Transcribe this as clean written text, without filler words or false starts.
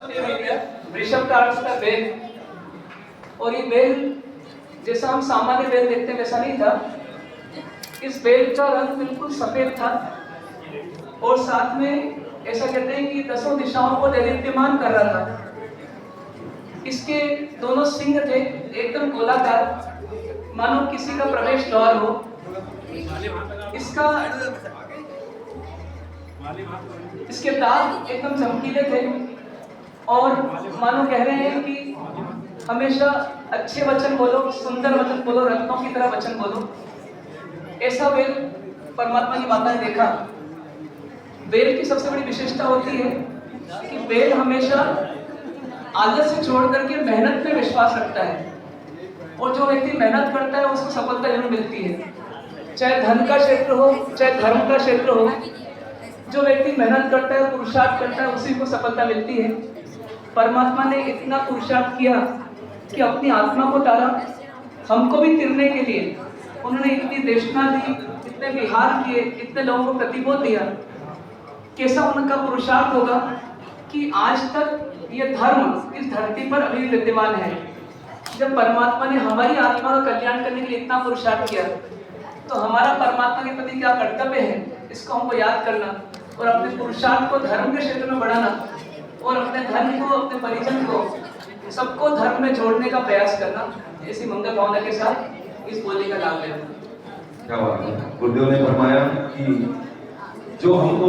वृषभ का अर्थ था बैल, और ये बैल जैसा हम सामान्य बैल देखते हैं वैसा नहीं था। इस बैल का रंग बिल्कुल सफेद था और साथ में ऐसा कहते हैं कि 10 दिशाओं को दैदीप्यमान कर रहा था। इसके दोनों सिंग थे एकदम गोलाकार, मानो किसी का प्रवेश द्वार हो। इसके दांत एकदम चमकीले थे और मानो कह रहे हैं कि हमेशा अच्छे वचन बोलो, सुंदर वचन बोलो, रत्नों की तरह वचन बोलो। ऐसा बैल परमात्मा की माता ने देखा। बैल की सबसे बड़ी विशेषता होती है कि बैल हमेशा आलस से छोड़ करके मेहनत पे विश्वास रखता है, और जो व्यक्ति मेहनत करता है उसको सफलता जरूर मिलती है। चाहे धन का क्षेत्र हो, चाहे धर्म का क्षेत्र हो, जो व्यक्ति मेहनत करता है, पुरुषार्थ करता है, उसी को सफलता मिलती है। परमात्मा ने इतना पुरुषार्थ किया कि अपनी आत्मा को तारा, हमको भी तिरने के लिए उन्होंने इतनी देशना दी, इतने विहार किए, इतने लोगों को प्रतिबोध दिया। कैसा उनका पुरुषार्थ होगा कि आज तक ये धर्म इस धरती पर अभी विद्यमान है। जब परमात्मा ने हमारी आत्मा का कल्याण करने के लिए इतना पुरुषार्थ किया, तो हमारा परमात्मा के प्रति क्या कर्तव्य है, इसको हमको याद करना और अपने पुरुषार्थ को धर्म के क्षेत्र में बढ़ाना और अपने धन को, अपने परिजन को, सबको धर्म में जोड़ने का प्रयास करना। ऐसी मंगल भावना के साथ इस बोली का लाभ लेना। क्या बात है। गुरुदेव ने फरमाया कि जो हमको